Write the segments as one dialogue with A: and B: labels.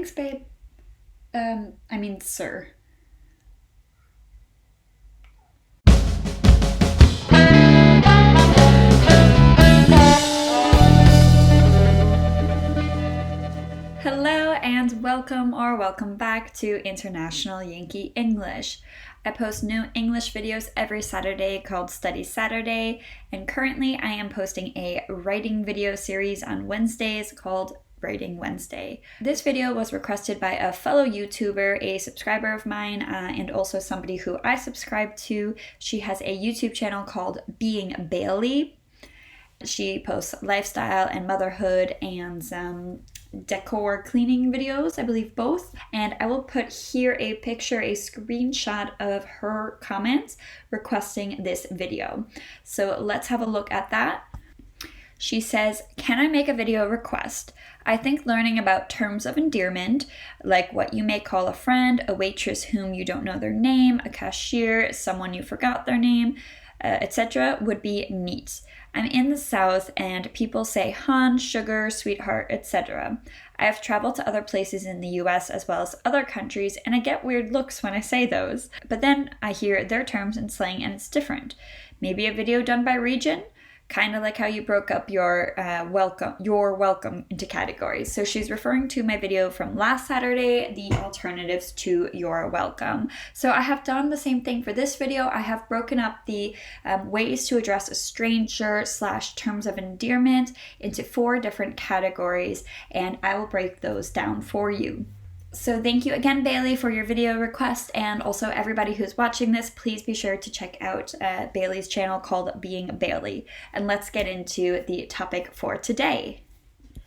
A: Thanks, babe. Sir. Hello and welcome back to International Yankee English. I post new English videos every Saturday called Study Saturday, and currently I am posting a writing video series on Wednesdays called Writing Wednesday. This video was requested by a fellow YouTuber, a subscriber of mine, and also somebody who I subscribe to. She has a YouTube channel called Being Bailey. She posts lifestyle and motherhood and decor cleaning videos, I believe both. And I will put here a picture, a screenshot of her comments requesting this video. So let's have a look at that. She says, "Can I make a video request? I think learning about terms of endearment, like what you may call a friend, a waitress whom you don't know their name, a cashier, someone you forgot their name, etc., would be neat. I'm in the South and people say hon, sugar, sweetheart, etc. I have traveled to other places in the US as well as other countries, and I get weird looks when I say those. But then I hear their terms and slang and it's different. Maybe a video done by region? Kind of like how you broke up your welcome into categories." So she's referring to my video from last Saturday, the alternatives to your welcome. So I have done the same thing for this video. I have broken up the ways to address a stranger / terms of endearment into 4 different categories, and I will break those down for you. So thank you again, Bailey, for your video request, and also everybody who's watching this, please be sure to check out Bailey's channel called Being Bailey. And let's get into the topic for today.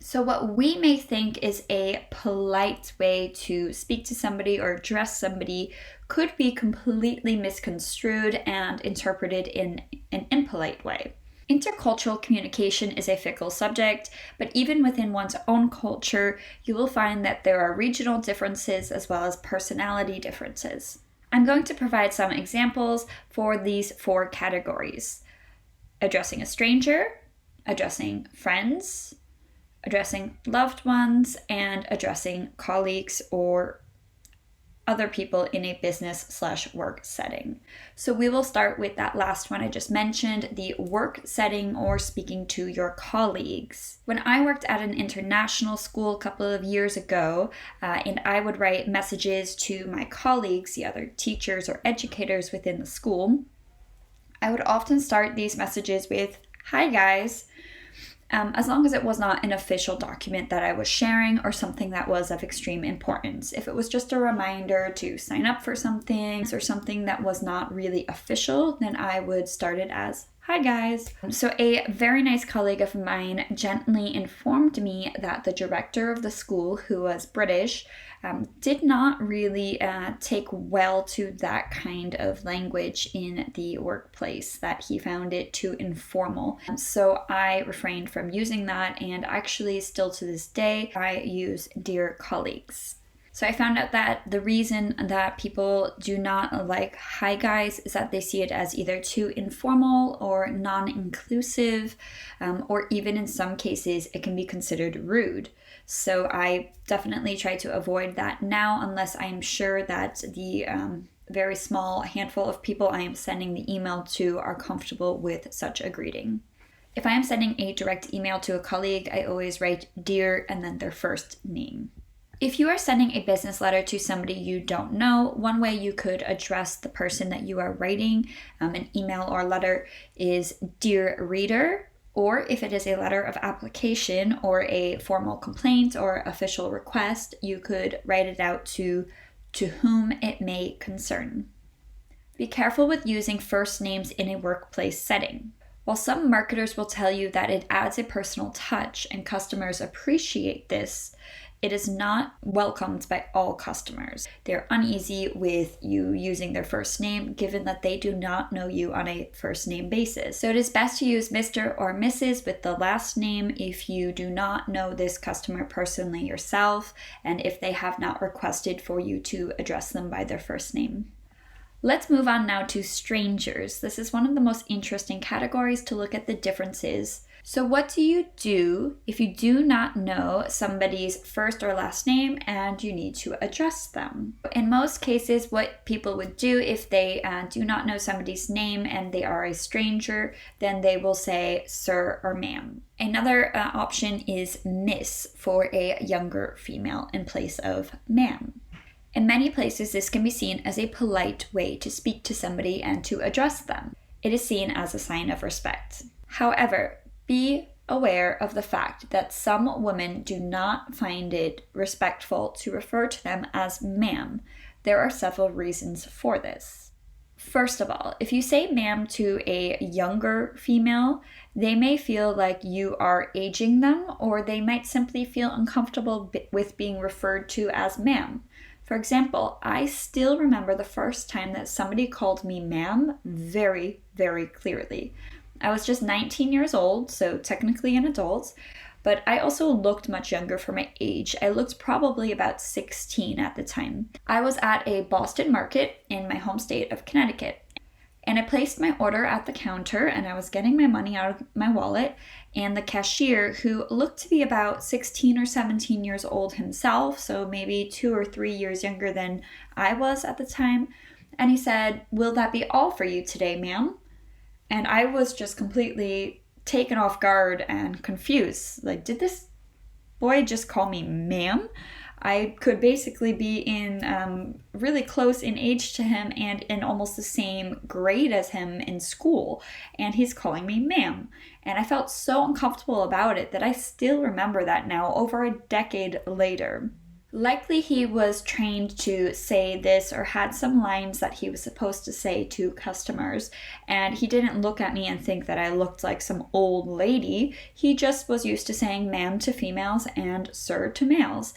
A: So what we may think is a polite way to speak to somebody or address somebody could be completely misconstrued and interpreted in an impolite way. Intercultural communication is a fickle subject, but even within one's own culture, you will find that there are regional differences as well as personality differences. I'm going to provide some examples for these 4 categories: addressing a stranger, addressing friends, addressing loved ones, and addressing colleagues or other people in a business / work setting. So we will start with that last one I just mentioned, the work setting or speaking to your colleagues. When I worked at an international school a couple of years ago, and I would write messages to my colleagues, the other teachers or educators within the school, I would often start these messages with, "Hi guys," as long as it was not an official document that I was sharing or something that was of extreme importance. If it was just a reminder to sign up for something or something that was not really official, then I would start it as, "Hi guys." So a very nice colleague of mine gently informed me that the director of the school, who was British, did not really take well to that kind of language in the workplace, that he found it too informal. So I refrained from using that, and actually still to this day, I use "dear colleagues." So I found out that the reason that people do not like "hi guys" is that they see it as either too informal or non-inclusive, or even in some cases it can be considered rude. So I definitely try to avoid that now, unless I am sure that the very small handful of people I am sending the email to are comfortable with such a greeting. If I am sending a direct email to a colleague, I always write "dear" and then their first name. If you are sending a business letter to somebody you don't know, one way you could address the person that you are writing an email or letter is "Dear Reader," or if it is a letter of application or a formal complaint or official request, you could write it out to whom it may concern. Be careful with using first names in a workplace setting. While some marketers will tell you that it adds a personal touch and customers appreciate this, it is not welcomed by all customers. They're uneasy with you using their first name, given that they do not know you on a first name basis. So it is best to use Mr. or Mrs. with the last name if you do not know this customer personally yourself, and if they have not requested for you to address them by their first name. Let's move on now to strangers. This is one of the most interesting categories to look at the differences So what do you do if you do not know somebody's first or last name and you need to address them? In most cases, what people would do if they do not know somebody's name and they are a stranger, then they will say sir or ma'am. Another option is miss for a younger female in place of ma'am. In many places, this can be seen as a polite way to speak to somebody and to address them. It is seen as a sign of respect. However, be aware of the fact that some women do not find it respectful to refer to them as ma'am. There are several reasons for this. First of all, if you say ma'am to a younger female, they may feel like you are aging them, or they might simply feel uncomfortable with being referred to as ma'am. For example, I still remember the first time that somebody called me ma'am very, very clearly. I was just 19 years old, so technically an adult, but I also looked much younger for my age. I looked probably about 16 at the time. I was at a Boston market in my home state of Connecticut, and I placed my order at the counter, and I was getting my money out of my wallet, and the cashier, who looked to be about 16 or 17 years old himself, so maybe 2 or 3 years younger than I was at the time, and he said, "Will that be all for you today, ma'am?" And I was just completely taken off guard and confused. Like, did this boy just call me ma'am? I could basically be in really close in age to him and in almost the same grade as him in school. And he's calling me ma'am. And I felt so uncomfortable about it that I still remember that now, over a decade later. Likely he was trained to say this or had some lines that he was supposed to say to customers, and he didn't look at me and think that I looked like some old lady. He just was used to saying ma'am to females and sir to males.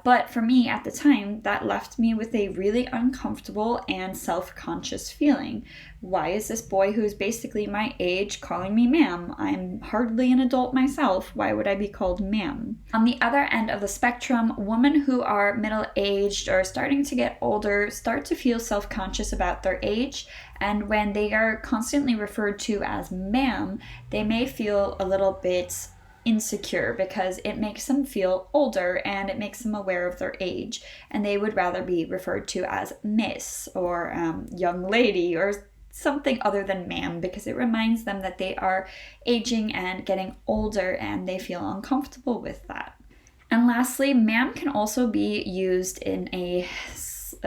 A: But for me at the time, that left me with a really uncomfortable and self-conscious feeling. Why is this boy who's basically my age calling me ma'am? I'm hardly an adult myself. Why would I be called ma'am? On the other end of the spectrum, women who are middle-aged or starting to get older start to feel self-conscious about their age, and when they are constantly referred to as ma'am, they may feel a little bit insecure because it makes them feel older and it makes them aware of their age, and they would rather be referred to as miss or young lady or something other than ma'am, because it reminds them that they are aging and getting older and they feel uncomfortable with that. And lastly, ma'am can also be used in a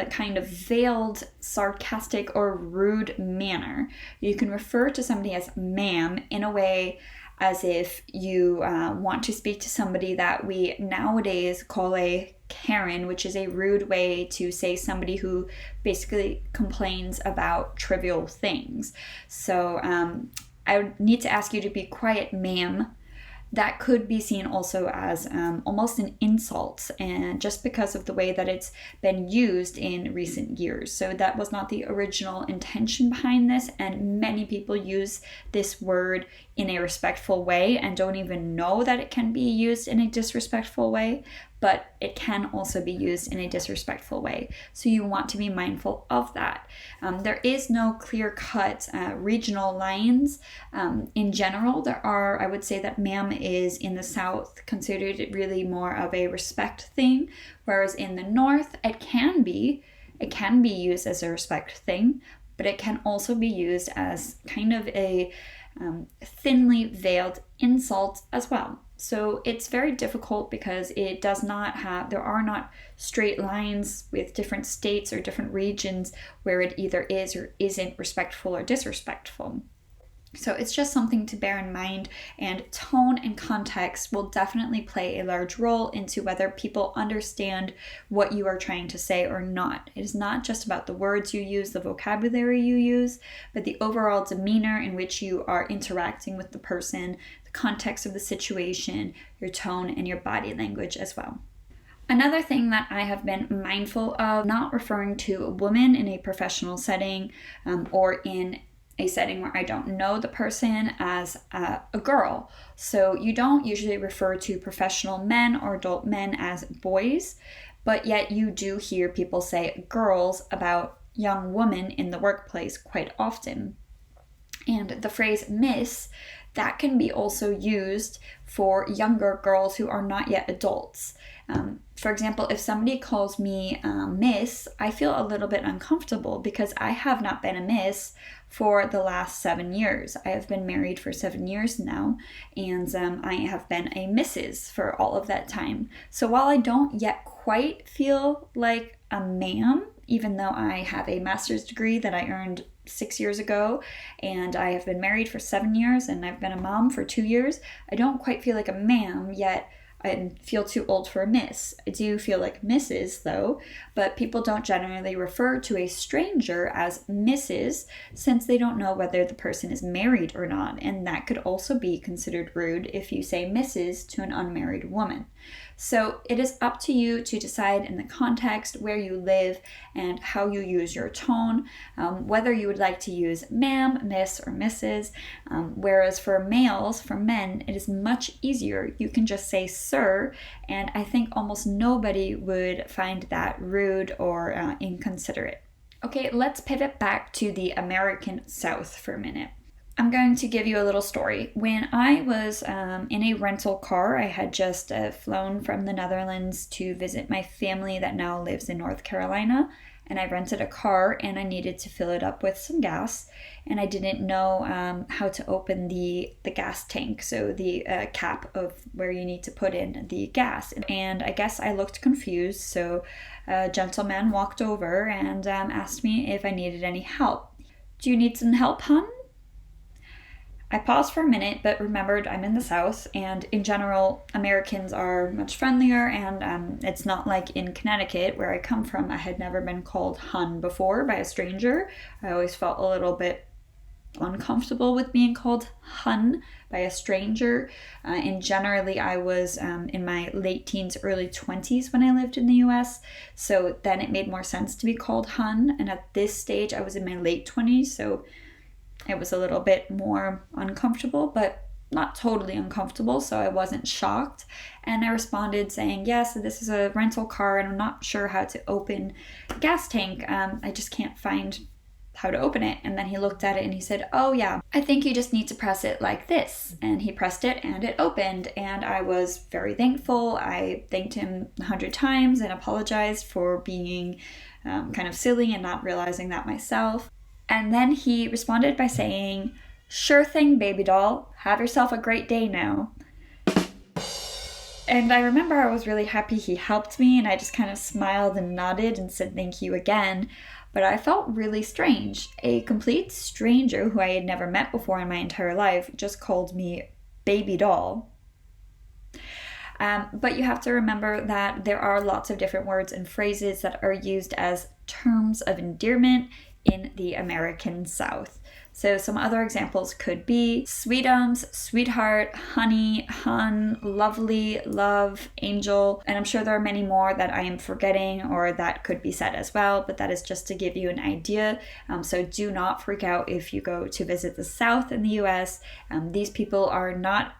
A: kind of veiled, sarcastic, or rude manner. You can refer to somebody as ma'am in a way as if you want to speak to somebody that we nowadays call a Karen, which is a rude way to say somebody who basically complains about trivial things. So I would need to ask you to be quiet, ma'am. That could be seen also as almost an insult, and just because of the way that it's been used in recent years. So that was not the original intention behind this, and many people use this word in a respectful way and don't even know that it can be used in a disrespectful way, but it can also be used in a disrespectful way. So you want to be mindful of that. There is no clear-cut regional lines. In general, there are, I would say that ma'am is in the South considered really more of a respect thing, whereas in the North, it can be used as a respect thing, but it can also be used as kind of a thinly veiled insult as well. So it's very difficult because it does not have, there are not straight lines with different states or different regions where it either is or isn't respectful or disrespectful. So it's just something to bear in mind, and tone and context will definitely play a large role into whether people understand what you are trying to say or not. It is not just about the words you use, the vocabulary you use, but the overall demeanor in which you are interacting with the person, the context of the situation, your tone, and your body language as well. Another thing that I have been mindful of, not referring to a woman in a professional setting or in a setting where I don't know the person as a girl. So you don't usually refer to professional men or adult men as boys, but yet you do hear people say girls about young women in the workplace quite often. And the phrase miss, that can be also used for younger girls who are not yet adults. For example, if somebody calls me Miss, I feel a little bit uncomfortable because I have not been a Miss for the last 7 years. I have been married for 7 years now, and I have been a Mrs. for all of that time. So while I don't yet quite feel like a ma'am, even though I have a master's degree that I earned 6 years ago, and I have been married for 7 years, and I've been a mom for 2 years, I don't quite feel like a ma'am yet. I feel too old for a miss. I do feel like Mrs. though, but people don't generally refer to a stranger as Mrs. since they don't know whether the person is married or not, and that could also be considered rude if you say Mrs. to an unmarried woman. So it is up to you to decide in the context where you live and how you use your tone, whether you would like to use ma'am, miss, or Mrs. Whereas for males, for men, it is much easier. You can just say sir, and I think almost nobody would find that rude or inconsiderate. Okay, let's pivot back to the American South for a minute. I'm going to give you a little story. When I was in a rental car, I had just flown from the Netherlands to visit my family that now lives in North Carolina, and I rented a car and I needed to fill it up with some gas, and I didn't know how to open the gas tank, so the cap of where you need to put in the gas. And I guess I looked confused, so a gentleman walked over and asked me if I needed any help. "Do you need some help, hon?" I paused for a minute, but remembered I'm in the South, and in general, Americans are much friendlier, and it's not like in Connecticut, where I come from. I had never been called hun before by a stranger. I always felt a little bit uncomfortable with being called hun by a stranger. And generally, I was in my late teens, early 20s when I lived in the US, so then it made more sense to be called hun, and at this stage, I was in my late 20s, so it was a little bit more uncomfortable, but not totally uncomfortable, so I wasn't shocked. And I responded saying, "Yes, this is a rental car and I'm not sure how to open the gas tank. I just can't find how to open it." And then he looked at it and he said, "Oh yeah, I think you just need to press it like this." And he pressed it and it opened, and I was very thankful. I thanked him 100 times and apologized for being kind of silly and not realizing that myself. And then he responded by saying, "Sure thing, baby doll. Have yourself a great day now." And I remember I was really happy he helped me, and I just kind of smiled and nodded and said thank you again. But I felt really strange. A complete stranger who I had never met before in my entire life just called me baby doll. But you have to remember that there are lots of different words and phrases that are used as terms of endearment in the American South. So some other examples could be sweetums, sweetheart, honey, hun, lovely, love, angel, and I'm sure there are many more that I am forgetting or that could be said as well, but that is just to give you an idea. So do not freak out if you go to visit the South in the US. These people are not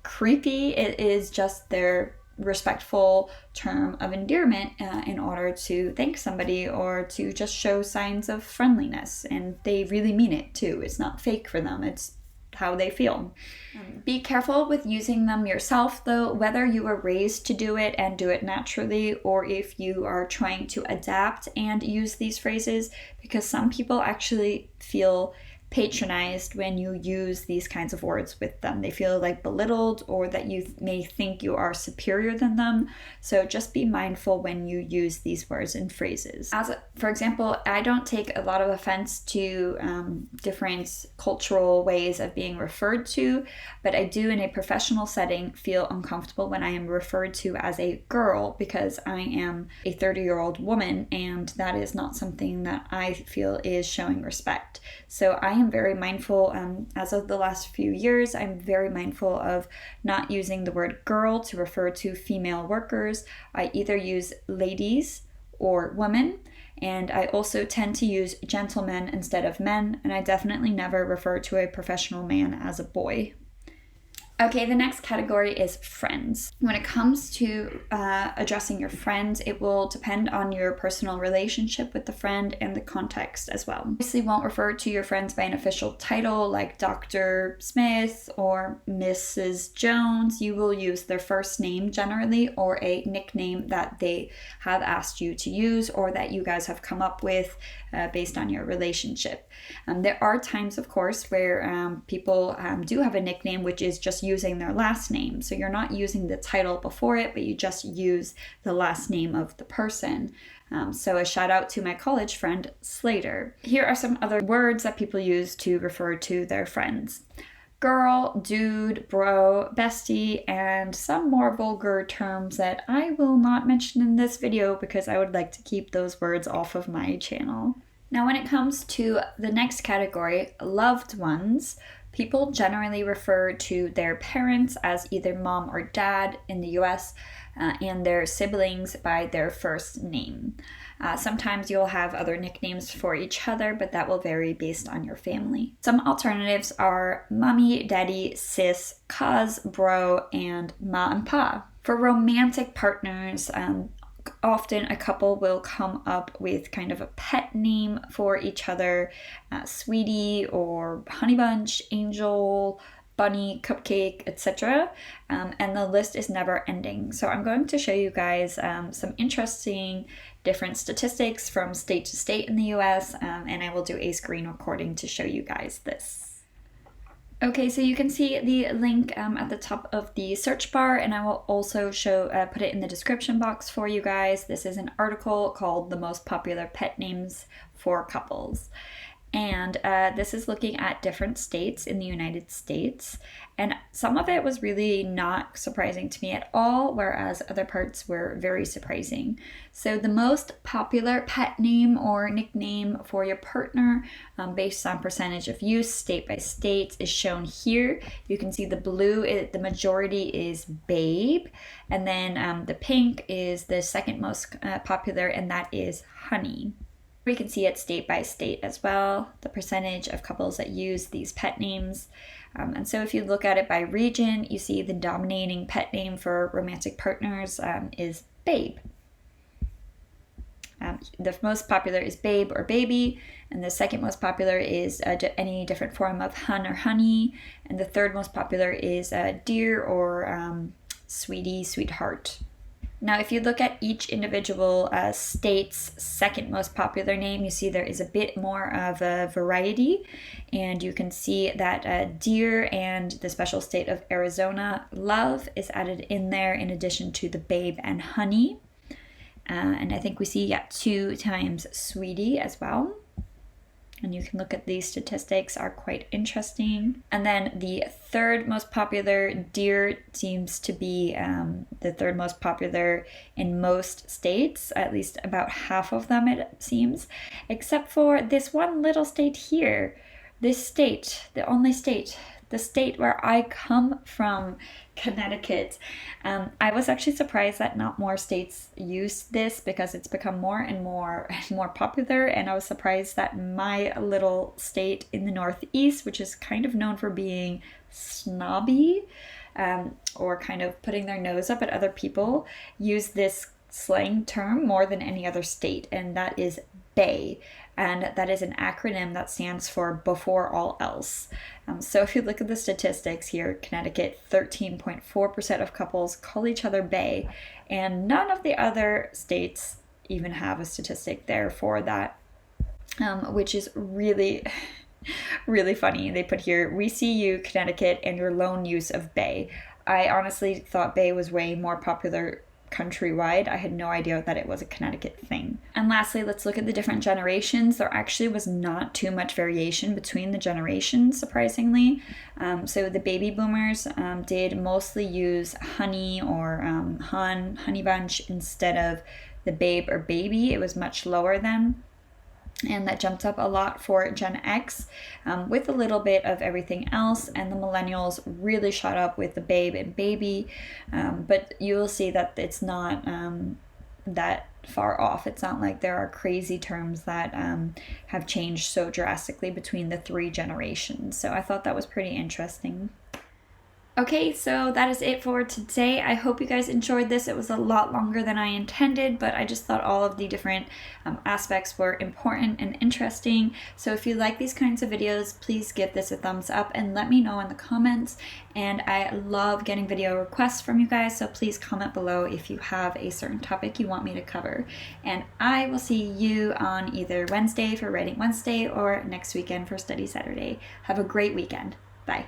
A: creepy. It is just their respectful term of endearment in order to thank somebody or to just show signs of friendliness, and they really mean it too. It's not fake for them, it's how they feel. Be careful with using them yourself though, whether you were raised to do it and do it naturally, or if you are trying to adapt and use these phrases, because some people actually feel patronized when you use these kinds of words with them. They feel like belittled, or that you may think you are superior than them. So just be mindful when you use these words and phrases. For example, I don't take a lot of offense to different cultural ways of being referred to, but I do in a professional setting feel uncomfortable when I am referred to as a girl, because I am a 30-year-old woman, and that is not something that I feel is showing respect. So I am very mindful, as of the last few years, I'm very mindful of not using the word girl to refer to female workers. I either use ladies or women, and I also tend to use gentlemen instead of men, and I definitely never refer to a professional man as a boy. Okay, the next category is friends. When it comes to addressing your friends, it will depend on your personal relationship with the friend and the context as well. Obviously, won't refer to your friends by an official title like Dr. Smith or Mrs. Jones. You will use their first name generally, or a nickname that they have asked you to use or that you guys have come up with based on your relationship. There are times, of course, where people do have a nickname which is just using their last name. So you're not using the title before it, but you just use the last name of the person. So a shout out to my college friend Slater. Here are some other words that people use to refer to their friends. Girl, dude, bro, bestie, and some more vulgar terms that I will not mention in this video because I would like to keep those words off of my channel. Now, when it comes to the next category, loved ones, people generally refer to their parents as either mom or dad in the US and their siblings by their first name. Sometimes you'll have other nicknames for each other, but that will vary based on your family. Some alternatives are mommy, daddy, sis, cuz, bro, and ma and pa. For romantic partners, often a couple will come up with kind of a pet name for each other, sweetie or honey bunch, angel, bunny, cupcake, etc. And the list is never ending. So I'm going to show you guys some interesting different statistics from state to state in the US, and I will do a screen recording to show you guys this. Okay, so you can see the link at the top of the search bar, and I will also put it in the description box for you guys. This is an article called The Most Popular Pet Names for Couples. And this is looking at different states in the United States. And some of it was really not surprising to me at all, whereas other parts were very surprising. So the most popular pet name or nickname for your partner based on percentage of use state by state is shown here. You can see the blue, the majority is babe. And then the pink is the second most popular, and that is honey. We can see it state by state as well, the percentage of couples that use these pet names. And so if you look at it by region, you see the dominating pet name for romantic partners is babe. The most popular is babe or baby, and the second most popular is any different form of hun or honey, and the third most popular is dear or sweetie, sweetheart. Now, if you look at each individual state's second most popular name, you see there is a bit more of a variety, and you can see that dear and the special state of Arizona, love, is added in there in addition to the babe and honey. And I think we see 2 times sweetie as well. And you can look at these statistics, are quite interesting. And then the third most popular, dear, seems to be the third most popular in most states, at least about half of them it seems, except for this one little state here. This state, the only state, the state where I come from, Connecticut. I was actually surprised that not more states use this because it's become more and more popular, and I was surprised that my little state in the Northeast, which is kind of known for being snobby or kind of putting their nose up at other people, use this slang term more than any other state, and that is BAE. And that is an acronym that stands for before all else. So if you look at the statistics here, Connecticut, 13.4% of couples call each other bae, and none of the other states even have a statistic there for that, which is really, really funny. They put here, we see you, Connecticut, and your lone use of bae. I honestly thought bae was way more popular countrywide. I had no idea that it was a Connecticut thing. And lastly, let's look at the different generations. There actually was not too much variation between the generations, surprisingly. So the baby boomers did mostly use honey or honey bunch instead of the babe or baby. It was much lower then. And that jumped up a lot for Gen X with a little bit of everything else. And the millennials really shot up with the babe and baby. But you will see that it's not that far off. It's not like there are crazy terms that have changed so drastically between the 3 generations. So I thought that was pretty interesting. Okay, so that is it for today. I hope you guys enjoyed this. It was a lot longer than I intended, but I just thought all of the different aspects were important and interesting. So if you like these kinds of videos, please give this a thumbs up and let me know in the comments. And I love getting video requests from you guys, so please comment below if you have a certain topic you want me to cover. And I will see you on either Wednesday for Writing Wednesday or next weekend for Study Saturday. Have a great weekend. Bye.